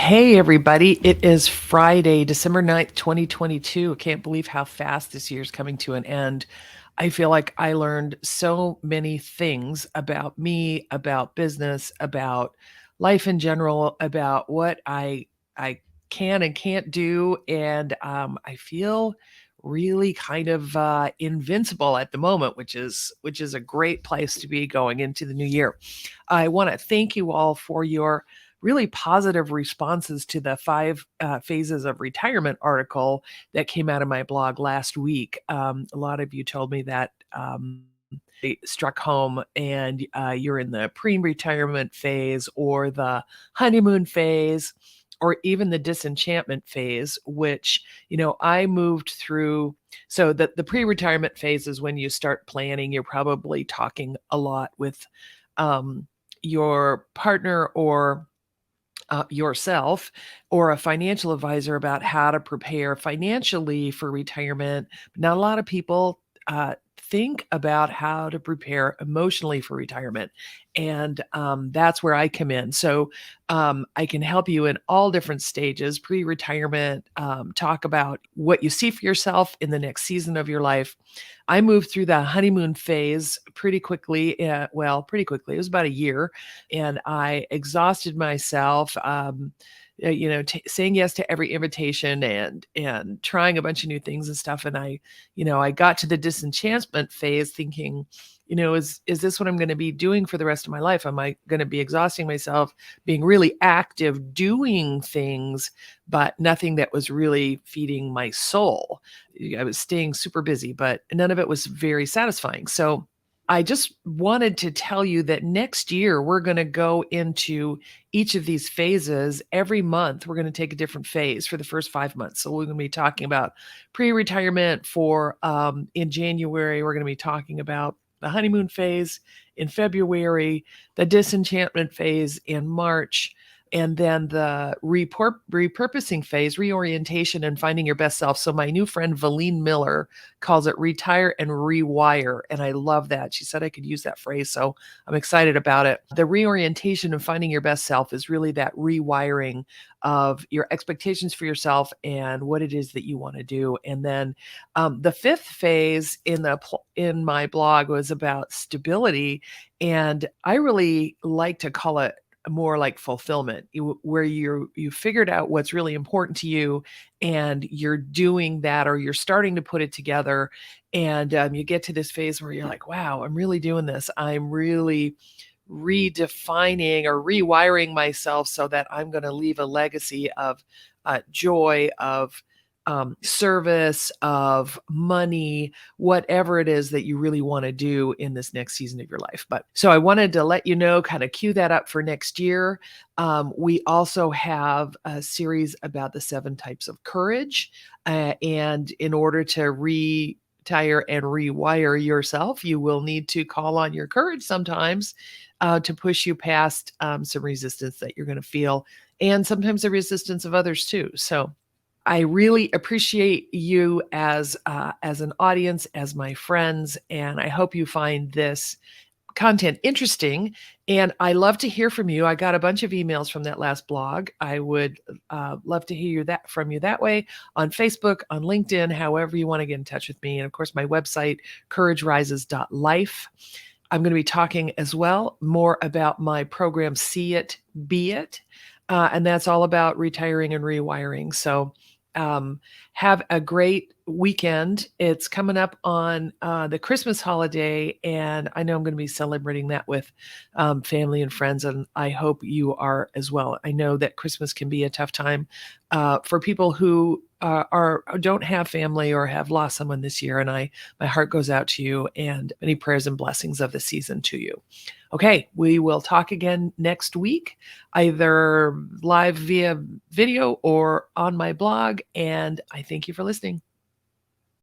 Hey, everybody. It is Friday, December 9th, 2022. I can't believe how fast this year's coming to an end. I feel like I learned so many things about me, about business, about life in general, about what I can and can't do, and I feel really kind of invincible at the moment, which is a great place to be going into the new year. I want to thank you all for your really positive responses to the five phases of retirement article that came out of my blog last week. A lot of you told me that it struck home, and you're in the pre-retirement phase or the honeymoon phase or even the disenchantment phase, which I moved through. So the pre-retirement phase is when you start planning. You're probably talking a lot with um, your partner or yourself or a financial advisor about how to prepare financially for retirement. Not a lot of people think about how to prepare emotionally for retirement. And that's where I come in. So I can help you in all different stages, pre retirement, talk about what you see for yourself in the next season of your life. I moved through the honeymoon phase pretty quickly. Pretty quickly. It was about a year, and I exhausted myself. Saying yes to every invitation and trying a bunch of new things and stuff. And I got to the disenchantment phase, thinking, is this what I'm going to be doing for the rest of my life? Am I going to be exhausting myself, being really active, doing things, but nothing that was really feeding my soul? I was staying super busy, but none of it was very satisfying. So I just wanted to tell you that next year we're going to go into each of these phases. Every month we're going to take a different phase for the first 5 months. So we're going to be talking about pre-retirement in January. We're going to be talking about the honeymoon phase in February, the disenchantment phase in March, and then the repurposing phase, reorientation, and finding your best self. So my new friend Valine Miller calls it retire and rewire. And I love that. She said I could use that phrase. So I'm excited about it. The reorientation and finding your best self is really that rewiring of your expectations for yourself and what it is that you want to do. And then the fifth phase in my blog was about stability. And I really like to call it more like fulfillment, where you figured out what's really important to you, and you're doing that, or you're starting to put it together, and you get to this phase where you're like, wow, I'm really doing this. I'm really redefining or rewiring myself so that I'm going to leave a legacy of joy, of service, of money, whatever it is that you really want to do in this next season of your life. But so I wanted to let you know, kind of cue that up for next year. We also have a series about the 7 types of courage. And in order to retire and rewire yourself, you will need to call on your courage sometimes to push you past some resistance that you're going to feel, and sometimes the resistance of others too. So I really appreciate you as an audience, as my friends, and I hope you find this content interesting. And I love to hear from you. I got a bunch of emails from that last blog. I would love to hear from you that way, on Facebook, on LinkedIn, however you want to get in touch with me. And of course, my website, couragerises.life. I'm going to be talking as well more about my program, See It, Be It. And that's all about retiring and rewiring. So have a great weekend. It's coming up on the Christmas holiday, and I know I'm going to be celebrating that with family and friends, and I hope you are as well. I know that Christmas can be a tough time for people who don't have family or have lost someone this year, and my heart goes out to you, and many prayers and blessings of the season to you. Okay, we will talk again next week, either live via video or on my blog. And I thank you for listening.